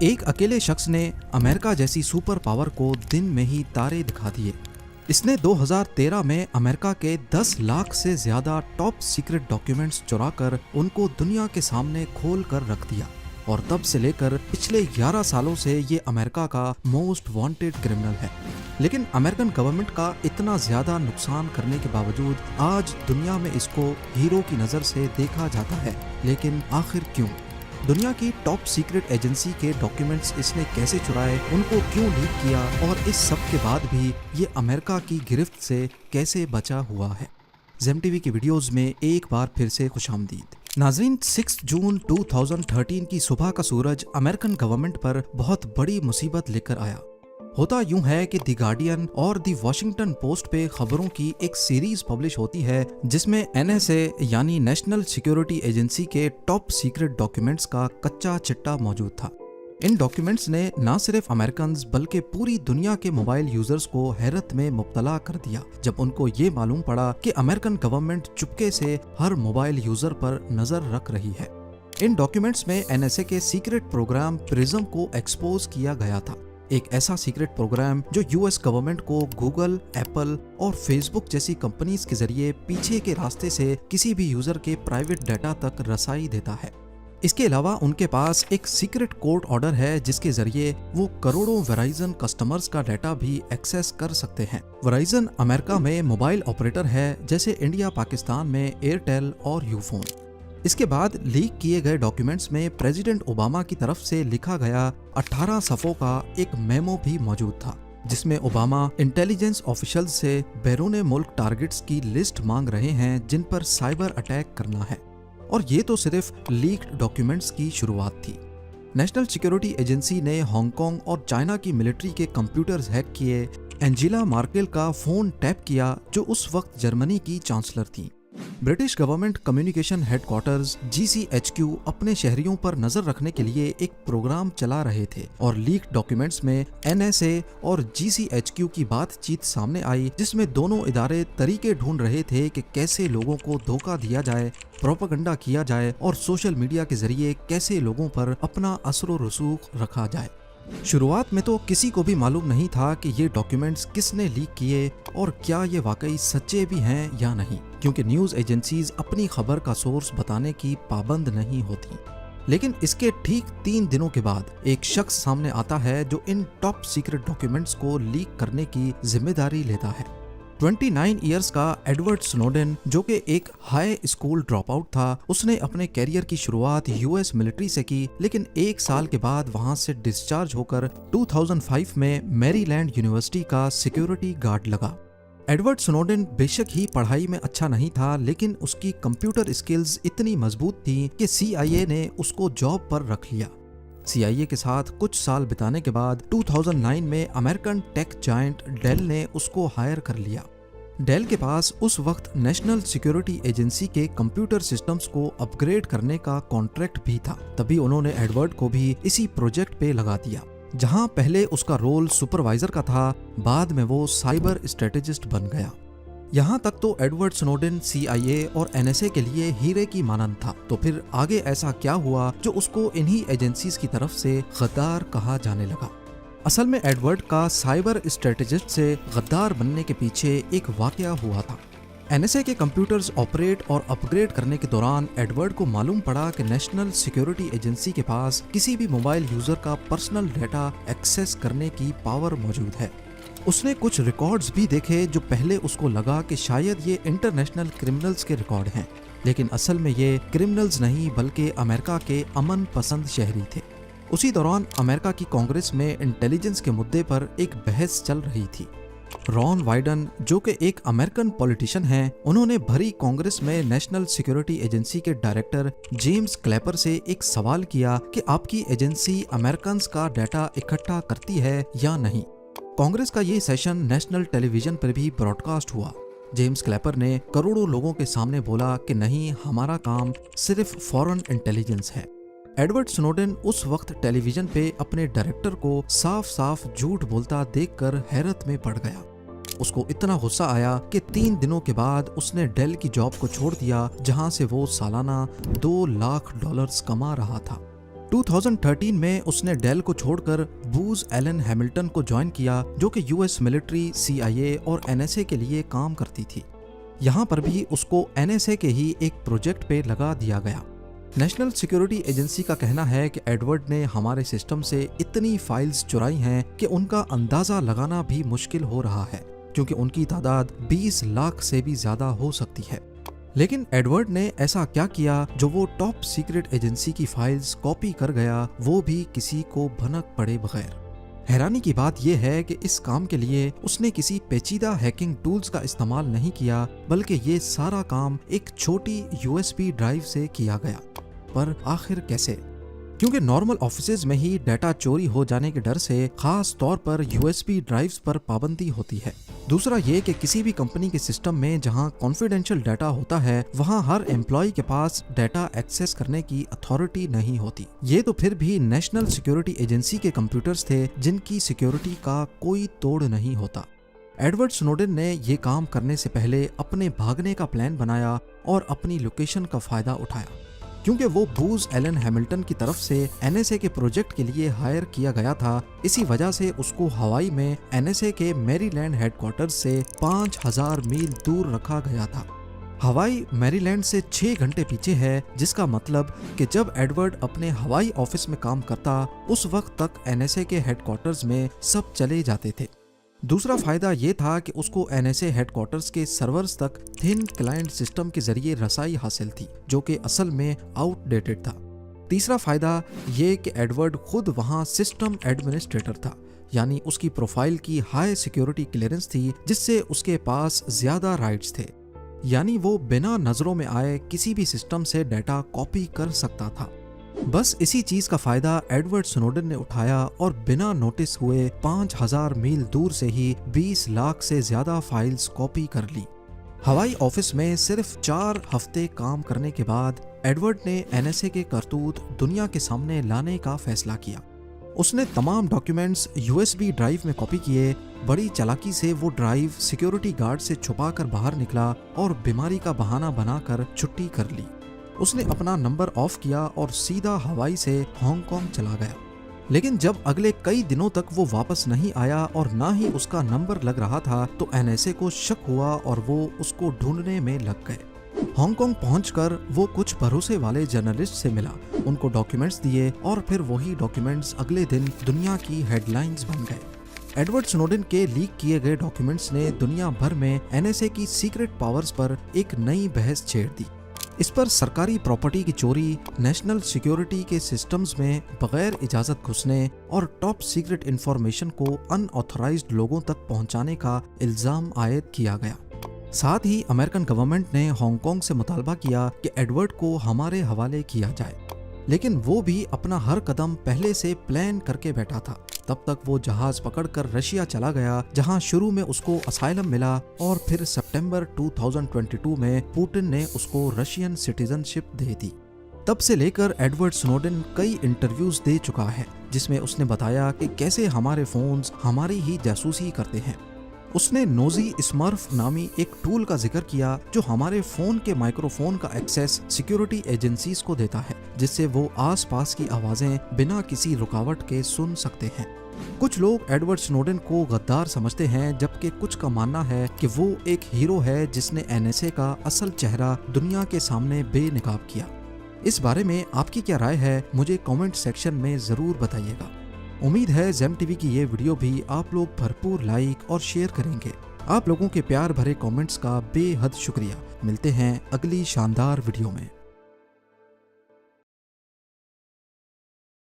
एक अकेले शख्स ने अमेरिका जैसी सुपर पावर को दिन में ही तारे दिखा दिए। इसने 2013 में अमेरिका के 10 लाख से ज्यादा टॉप सीक्रेट डॉक्यूमेंट्स चुराकर उनको दुनिया के सामने खोल कर रख दिया और तब से लेकर पिछले 11 सालों से ये अमेरिका का मोस्ट वांटेड क्रिमिनल है। लेकिन अमेरिकन गवर्नमेंट का इतना ज्यादा नुकसान करने के बावजूद आज दुनिया में इसको हीरो की नजर से देखा जाता है। लेकिन आखिर क्यों? दुनिया की टॉप सीक्रेट एजेंसी के डॉक्यूमेंट्स इसने कैसे चुराए, उनको क्यों लीक किया और इस सब के बाद भी ये अमेरिका की गिरफ्त से कैसे बचा हुआ है? जेम टीवी की वीडियोस में एक बार फिर से खुशामदीद। नाज़रीन, 6 जून 2013 की सुबह का सूरज अमेरिकन गवर्नमेंट पर बहुत बड़ी मुसीबत लेकर आया। होता यूं है कि द गार्डियन और द वॉशिंगटन पोस्ट पे खबरों की एक सीरीज पब्लिश होती है जिसमें NSA यानी नेशनल सिक्योरिटी एजेंसी के टॉप सीक्रेट डॉक्यूमेंट्स का कच्चा चिट्टा मौजूद था। इन डॉक्यूमेंट्स ने न सिर्फ अमेरिकन बल्कि पूरी दुनिया के मोबाइल यूजर्स को हैरत में मुब्तला कर दिया जब उनको ये मालूम पड़ा कि अमेरिकन गवर्नमेंट चुपके से हर मोबाइल यूजर पर नजर रख रही है। इन डॉक्यूमेंट्स में NSA के सीक्रेट प्रोग्राम प्रिज्म को एक्सपोज किया गया था, एक ऐसा सीक्रेट प्रोग्राम जो US गवर्नमेंट को गूगल, एप्पल और फेसबुक जैसी कंपनीज के जरिए पीछे के रास्ते से किसी भी यूजर के प्राइवेट डाटा तक रसाई देता है। इसके अलावा उनके पास एक सीक्रेट कोर्ट ऑर्डर है जिसके जरिए वो करोड़ों वेराइजन कस्टमर्स का डाटा भी एक्सेस कर सकते हैं। वेराइजन अमेरिका में मोबाइल ऑपरेटर है जैसे इंडिया पाकिस्तान में एयरटेल और यूफोन। इसके बाद लीक किए गए डॉक्यूमेंट्स में प्रेसिडेंट ओबामा की तरफ से लिखा गया 18 सफ़ों का एक मेमो भी मौजूद था जिसमें ओबामा इंटेलिजेंस ऑफिशियल से बैरून मुल्क टारगेट्स की लिस्ट मांग रहे हैं जिन पर साइबर अटैक करना है। और ये तो सिर्फ लीक्ड डॉक्यूमेंट्स की शुरुआत थी। नेशनल सिक्योरिटी एजेंसी ने हांगकांग और चाइना की मिलिट्री के कंप्यूटर्स हैक किए, एंजेला मार्केल का फोन टैप किया जो उस वक्त जर्मनी की चांसलर थी। British government communication headquarters GCHQ अपने शहरियों पर नजर रखने के लिए एक प्रोग्राम चला रहे थे और लीक डॉक्यूमेंट्स में NSA और GCHQ की बातचीत सामने आई जिसमें दोनों इदारे तरीके ढूंढ रहे थे कि कैसे लोगों को धोखा दिया जाए, प्रोपेगेंडा किया जाए और सोशल मीडिया के जरिए कैसे लोगों पर अपना असर रसूख रखा जाए। शुरुआत में तो किसी को भी मालूम नहीं था कि ये डॉक्यूमेंट्स किसने लीक किए और क्या ये वाकई सच्चे भी हैं या नहीं, क्योंकि न्यूज़ एजेंसीज अपनी खबर का सोर्स बताने की पाबंद नहीं होती। लेकिन इसके ठीक 3 दिनों के बाद एक शख्स सामने आता है जो इन टॉप सीक्रेट डॉक्यूमेंट्स को लीक करने की जिम्मेदारी लेता है। 29 इयर्स का एडवर्ड स्नोडेन, जो कि एक हाई स्कूल ड्रॉप आउट था, उसने अपने कैरियर की शुरुआत US मिलिट्री से की, लेकिन 1 साल के बाद वहां से डिस्चार्ज होकर 2005 में मैरीलैंड यूनिवर्सिटी का सिक्योरिटी गार्ड लगा। एडवर्ड स्नोडेन बेशक ही पढ़ाई में अच्छा नहीं था, लेकिन उसकी कंप्यूटर स्किल्स इतनी मजबूत थी कि CIA ने उसको जॉब पर रख लिया। CIA के साथ कुछ साल बिताने के बाद 2009 में अमेरिकन टेक जायंट डेल ने उसको हायर कर लिया। डेल के पास उस वक्त नेशनल सिक्योरिटी एजेंसी के कंप्यूटर सिस्टम्स को अपग्रेड करने का कॉन्ट्रैक्ट भी था। तभी उन्होंने एडवर्ड को भी इसी प्रोजेक्ट पे लगा दिया। जहां पहले उसका रोल सुपरवाइजर का था, बाद में वो साइबर स्ट्रेटेजिस्ट बन गया। यहाँ तक तो एडवर्ड स्नोडेन CIA और NSA के लिए हीरे की मानंद था। तो फिर आगे ऐसा क्या हुआ जो उसको इन्हीं एजेंसीज की तरफ से गद्दार कहा जाने लगा? असल में एडवर्ड का साइबर स्ट्रेटेजिस्ट से गद्दार बनने के पीछे एक वाकया हुआ था। NSA के कंप्यूटर्स ऑपरेट और अपग्रेड करने के दौरान एडवर्ड को मालूम पड़ा कि नेशनल सिक्योरिटी एजेंसी के पास किसी भी मोबाइल यूजर का पर्सनल डाटा एक्सेस करने की पावर मौजूद है। उसने कुछ रिकॉर्ड्स भी देखे जो पहले उसको लगा कि शायद ये इंटरनेशनल क्रिमिनल्स के रिकॉर्ड हैं, लेकिन असल में ये क्रिमिनल्स नहीं बल्कि अमेरिका के अमन पसंद शहरी थे। उसी दौरान अमेरिका की कांग्रेस में इंटेलिजेंस के मुद्दे पर एक बहस चल रही थी। रॉन वाइडन, जो कि एक अमेरिकन पॉलिटिशियन हैं, उन्होंने भरी कांग्रेस में नेशनल सिक्योरिटी एजेंसी के डायरेक्टर जेम्स क्लैपर से एक सवाल किया कि आपकी एजेंसी अमेरिकन का डाटा इकट्ठा करती है या नहीं। कांग्रेस का ये सेशन नेशनल टेलीविजन पर भी ब्रॉडकास्ट हुआ। जेम्स क्लैपर ने करोड़ों लोगों के सामने बोला कि नहीं, हमारा काम सिर्फ फॉरेन इंटेलिजेंस है। एडवर्ड स्नोडेन उस वक्त टेलीविजन पे अपने डायरेक्टर को साफ साफ झूठ बोलता देखकर हैरत में पड़ गया। उसको इतना गुस्सा आया कि 3 दिनों के बाद उसने डेल की जॉब को छोड़ दिया, जहां से वो सालाना $2 लाख कमा रहा था। 2013 में उसने डेल को छोड़कर बूज एलन हैमिल्टन को ज्वाइन किया, जो कि यूएस मिलिट्री, CIA और NSA के लिए काम करती थी। यहाँ पर भी उसको NSA के ही एक प्रोजेक्ट पे लगा दिया गया। नेशनल सिक्योरिटी एजेंसी का कहना है कि एडवर्ड ने हमारे सिस्टम से इतनी फाइल्स चुराई हैं कि उनका अंदाजा लगाना भी मुश्किल हो रहा है, क्योंकि उनकी तादाद 20 लाख से भी ज्यादा हो सकती है। लेकिन एडवर्ड ने ऐसा क्या किया जो वो टॉप सीक्रेट एजेंसी की फाइल्स कॉपी कर गया, वो भी किसी को भनक पड़े बगैर। हैरानी की बात यह है कि इस काम के लिए उसने किसी पेचीदा हैकिंग टूल्स का इस्तेमाल नहीं किया, बल्कि ये सारा काम एक छोटी USB ड्राइव से किया गया। पर आखिर कैसे? क्योंकि नॉर्मल ऑफिसेज में ही डाटा चोरी हो जाने के डर से खास तौर पर USB ड्राइव्स पर पाबंदी होती है। दूसरा ये कि किसी भी कंपनी के सिस्टम में जहां कॉन्फिडेंशियल डाटा होता है, वहां हर एम्प्लॉय के पास डाटा एक्सेस करने की अथॉरिटी नहीं होती। ये तो फिर भी नेशनल सिक्योरिटी एजेंसी के कंप्यूटर्स थे, जिनकी सिक्योरिटी का कोई तोड़ नहीं होता। एडवर्ड स्नोडेन ने ये काम करने से पहले अपने भागने का प्लान बनाया और अपनी लोकेशन का फायदा उठाया। क्योंकि वो बूज एलन हैमिल्टन की तरफ से NSA के प्रोजेक्ट के लिए हायर किया गया था, इसी वजह से उसको हवाई में NSA के मैरीलैंड हेडक्वार्टर्स से 5000 मील दूर रखा गया था। हवाई मैरीलैंड से 6 घंटे पीछे है, जिसका मतलब कि जब एडवर्ड अपने हवाई ऑफिस में काम करता, उस वक्त तक NSA के हेडक्वार्टर्स में सब चले जाते थे। दूसरा फायदा ये था कि उसको NSA हेडक्वार्टर्स के सर्वर्स तक थिन क्लाइंट सिस्टम के जरिए रसाई हासिल थी, जो कि असल में आउटडेटेड था। तीसरा फायदा ये कि एडवर्ड खुद वहां सिस्टम एडमिनिस्ट्रेटर था, यानी उसकी प्रोफाइल की हाई सिक्योरिटी क्लियरेंस थी, जिससे उसके पास ज्यादा राइट्स थे। यानी वो बिना नजरों में आए किसी भी सिस्टम से डाटा कॉपी कर सकता था। बस इसी चीज का फायदा एडवर्ड स्नोडेन ने उठाया और बिना नोटिस हुए 5000 मील दूर से ही 20 लाख से ज्यादा फाइल्स कॉपी कर ली। हवाई ऑफिस में सिर्फ 4 हफ्ते काम करने के बाद एडवर्ड ने NSA के करतूत दुनिया के सामने लाने का फैसला किया। उसने तमाम डॉक्यूमेंट्स USB ड्राइव में कॉपी किए। बड़ी चालाकी से वो ड्राइव सिक्योरिटी गार्ड से छुपाकर बाहर निकला और बीमारी का बहाना बनाकर छुट्टी कर ली। उसने अपना नंबर ऑफ किया और सीधा हवाई से हांगकांग चला गया। लेकिन जब अगले कई दिनों तक वो वापस नहीं आया और ना ही उसका नंबर लग रहा था, तो NSA को शक हुआ और वो उसको ढूंढने में लग गए। हांगकांग पहुंचकर वो कुछ भरोसे वाले जर्नलिस्ट से मिला, उनको डॉक्यूमेंट्स दिए और फिर वही डॉक्यूमेंट्स अगले दिन दुनिया की हेडलाइंस बन गए। एडवर्ड स्नोडेन के लीक किए गए डॉक्यूमेंट्स ने दुनिया भर में NSA की सीक्रेट पावर्स पर एक नई बहस छेड़ दी। इस पर सरकारी प्रॉपर्टी की चोरी, नेशनल सिक्योरिटी के सिस्टम्स में बगैर इजाजत घुसने और टॉप सीक्रेट इंफॉर्मेशन को अनऑथराइज्ड लोगों तक पहुंचाने का इल्जाम आयद किया गया। साथ ही अमेरिकन गवर्नमेंट ने हांगकांग से मुतालबा किया कि एडवर्ड को हमारे हवाले किया जाए, लेकिन वो भी अपना हर कदम पहले से प्लान करके बैठा था। तब तक वो जहाज पकड़कर रशिया चला गया, जहां शुरू में उसको असाइलम मिला और फिर सितंबर 2022 में पुतिन ने उसको रशियन सिटीजनशिप दे दी। तब से लेकर एडवर्ड स्नोडेन कई इंटरव्यूज दे चुका है, जिसमें उसने बताया कि कैसे हमारे फोन्स हमारी ही जासूसी करते हैं। उसने नोजी स्मर्फ नामी एक टूल का जिक्र किया, जो हमारे फोन के माइक्रोफोन का एक्सेस सिक्योरिटी एजेंसीज को देता है, जिससे वो आसपास की आवाजें बिना किसी रुकावट के सुन सकते हैं। कुछ लोग एडवर्ड स्नोडेन को गद्दार समझते हैं, जबकि कुछ का मानना है कि वो एक हीरो है जिसने NSA का असल चेहरा दुनिया के सामने बेनकाब किया। इस बारे में आपकी क्या राय है, मुझे कमेंट सेक्शन में जरूर बताइएगा। उम्मीद है जेम टीवी की ये वीडियो भी आप लोग भरपूर लाइक और शेयर करेंगे। आप लोगों के प्यार भरे कमेंट्स का बेहद शुक्रिया। मिलते हैं अगली शानदार वीडियो में।